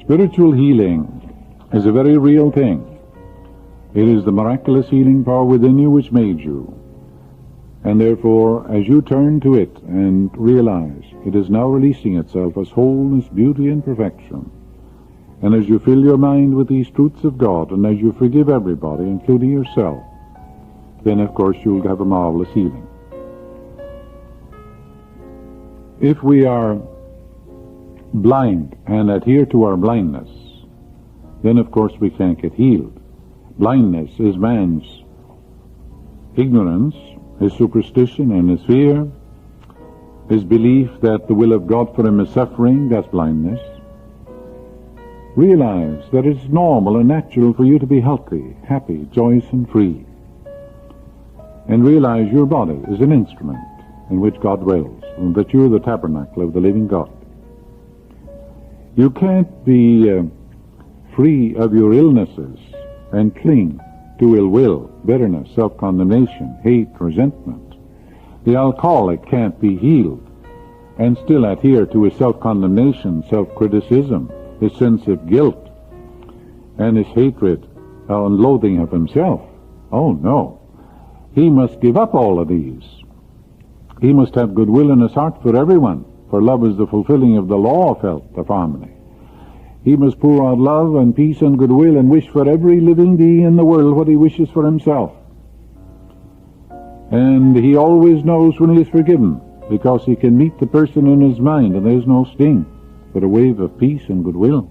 Spiritual healing is a very real thing. It is the miraculous healing power within you which made you. And therefore, as you turn to it and realize it is now releasing itself as wholeness, beauty, and perfection, and as you fill your mind with these truths of God, and as you forgive everybody, including yourself, then of course you'll have a marvelous healing. If we are blind and adhere to our blindness, then of course we can't get healed. Blindness is man's ignorance, his superstition and his fear, his belief that the will of God for him is suffering. That's blindness. Realize that it's normal and natural for you to be healthy, happy, joyous, and free. And realize your body is an instrument in which God dwells, and that you're the tabernacle of the living God. You can't be free of your illnesses and cling to ill will, bitterness, self-condemnation, hate, resentment. The alcoholic can't be healed and still adhere to his self-condemnation, self-criticism, his sense of guilt, and his hatred and loathing of himself. Oh no. He must give up all of these. He must have goodwill in his heart for everyone, for love is the fulfilling of the law of health, of harmony. He must pour out love and peace and goodwill and wish for every living being in the world what he wishes for himself. And he always knows when he is forgiven, because he can meet the person in his mind, and there's no sting, but a wave of peace and goodwill.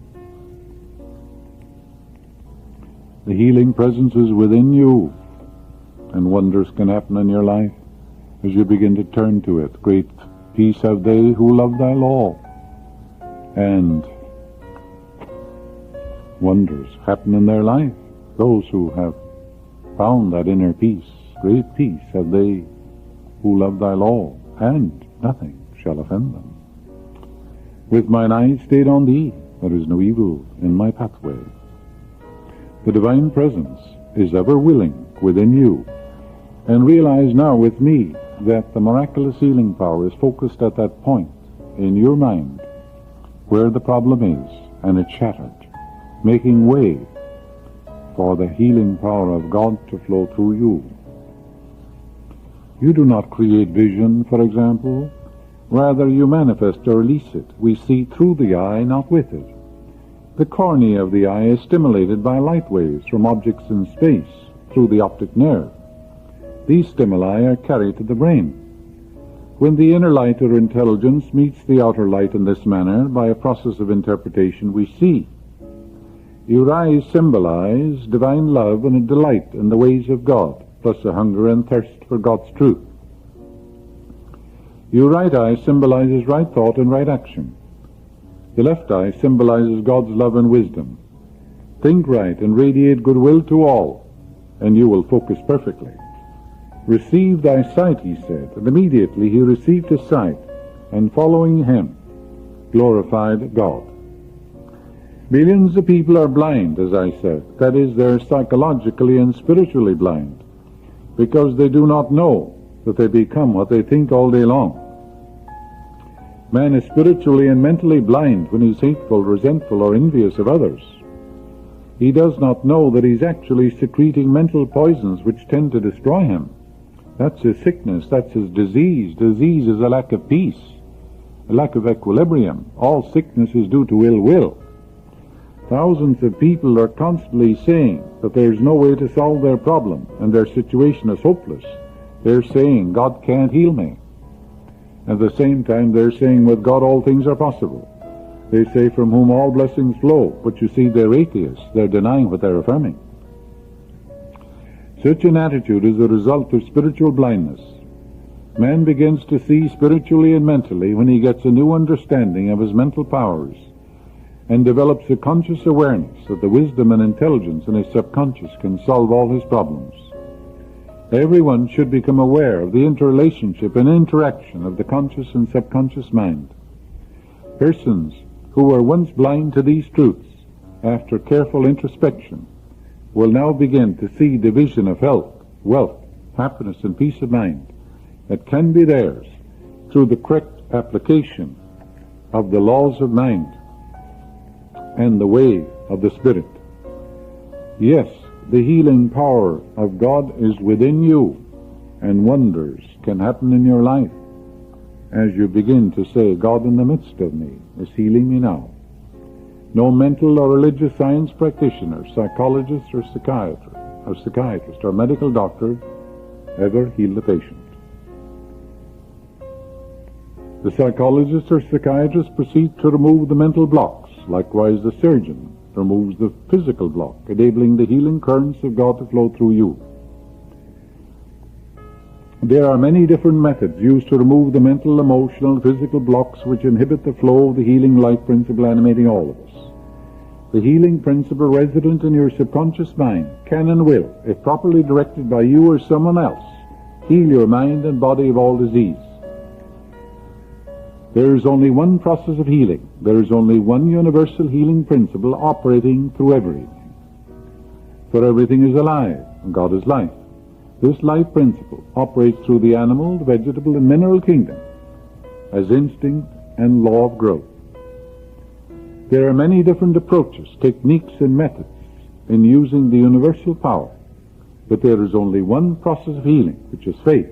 The healing presence is within you, and wonders can happen in your life as you begin to turn to it. Great peace have they who love thy law. And wonders happen in their life. Those who have found that inner peace, great peace have they who love thy law, and nothing shall offend them. With mine eyes stayed on thee, there is no evil in my pathway. The divine presence is ever willing within you. And realize now with me that the miraculous healing power is focused at that point in your mind where the problem is, and it's shattered, making way for the healing power of God to flow through you. You do not create vision, for example. Rather, you manifest or release it. We see through the eye, not with it. The cornea of the eye is stimulated by light waves from objects in space through the optic nerve. These stimuli are carried to the brain. When the inner light or intelligence meets the outer light in this manner, by a process of interpretation, we see. Your eyes symbolize divine love and a delight in the ways of God, plus a hunger and thirst for God's truth. Your right eye symbolizes right thought and right action. The left eye symbolizes God's love and wisdom. Think right and radiate goodwill to all, and you will focus perfectly. Receive thy sight, he said, and immediately he received his sight, and following him, glorified God. Millions of people are blind, as I said. That is, they're psychologically and spiritually blind, because they do not know that they become what they think all day long. Man is spiritually and mentally blind when he's hateful, resentful, or envious of others. He does not know that he's actually secreting mental poisons which tend to destroy him. That's his sickness, that's his disease. Disease is a lack of peace, a lack of equilibrium. All sickness is due to ill will. Thousands of people are constantly saying that there's no way to solve their problem and their situation is hopeless. They're saying, God can't heal me. At the same time, they're saying, with God all things are possible. They say, from whom all blessings flow. But you see, they're atheists. They're denying what they're affirming. Such an attitude is the result of spiritual blindness. Man begins to see spiritually and mentally when he gets a new understanding of his mental powers and develops a conscious awareness that the wisdom and intelligence in his subconscious can solve all his problems. Everyone should become aware of the interrelationship and interaction of the conscious and subconscious mind. Persons who were once blind to these truths, after careful introspection, will now begin to see the vision of health, wealth, happiness, and peace of mind that can be theirs through the correct application of the laws of mind. and the way of the Spirit. Yes, the healing power of God is within you, and wonders can happen in your life as you begin to say, God in the midst of me is healing me now. No mental or religious science practitioner, psychologist or psychiatrist or medical doctor ever healed a patient. The psychologist or psychiatrist proceeds to remove the mental blocks. Likewise, the surgeon removes the physical block, enabling the healing currents of God to flow through you. There are many different methods used to remove the mental, emotional, physical blocks which inhibit the flow of the healing life principle animating all of us. The healing principle resident in your subconscious mind can and will, if properly directed by you or someone else, heal your mind and body of all disease. There is only one process of healing. There is only one universal healing principle operating through everything. For everything is alive, and God is life. This life principle operates through the animal, vegetable, and mineral kingdom as instinct and law of growth. There are many different approaches, techniques, and methods in using the universal power, but there is only one process of healing, which is faith,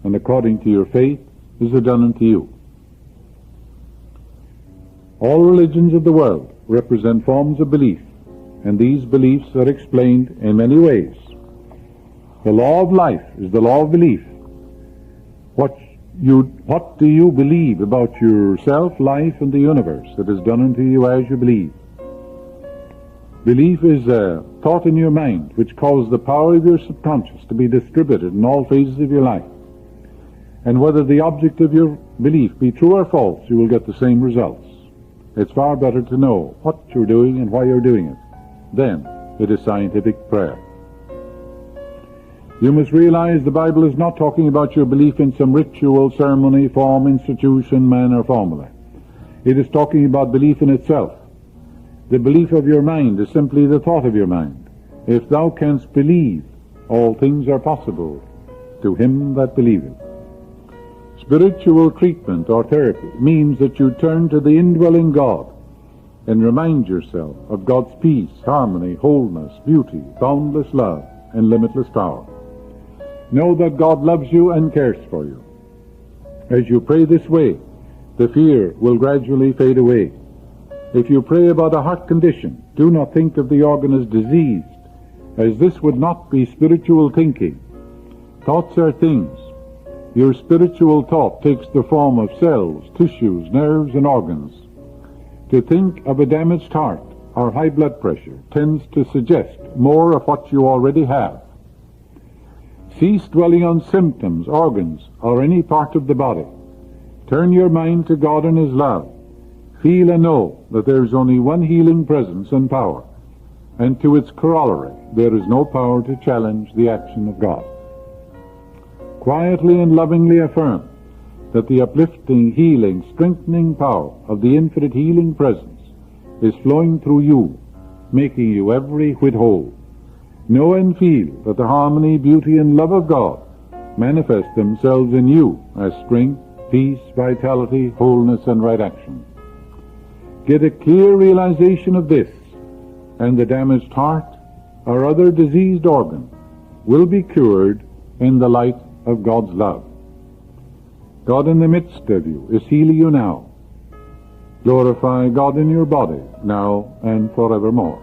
and according to your faith is it done unto you. All religions of the world represent forms of belief, and these beliefs are explained in many ways. The law of life is the law of belief. What do you believe about yourself, life, and the universe that is done unto you as you believe? Belief is a thought in your mind which causes the power of your subconscious to be distributed in all phases of your life. And whether the object of your belief be true or false, you will get the same results. It's far better to know what you're doing and why you're doing it. Then it is scientific prayer. You must realize the Bible is not talking about your belief in some ritual, ceremony, form, institution, man, or formula. It is talking about belief in itself. The belief of your mind is simply the thought of your mind. If thou canst believe, all things are possible to him that believeth. Spiritual treatment or therapy means that you turn to the indwelling God and remind yourself of God's peace, harmony, wholeness, beauty, boundless love, and limitless power. Know that God loves you and cares for you. As you pray this way, the fear will gradually fade away. If you pray about a heart condition, do not think of the organ as diseased, as this would not be spiritual thinking. Thoughts are things. Your spiritual thought takes the form of cells, tissues, nerves, and organs. To think of a damaged heart or high blood pressure tends to suggest more of what you already have. Cease dwelling on symptoms, organs, or any part of the body. Turn your mind to God and His love. Feel and know that there is only one healing presence and power, and to its corollary, there is no power to challenge the action of God. Quietly and lovingly affirm that the uplifting, healing, strengthening power of the infinite healing presence is flowing through you, making you every whit whole. Know and feel that the harmony, beauty, and love of God manifest themselves in you as strength, peace, vitality, wholeness, and right action. Get a clear realization of this, and the damaged heart or other diseased organ will be cured in the light of God's love. God in the midst of you is healing you now. Glorify God in your body now and forevermore.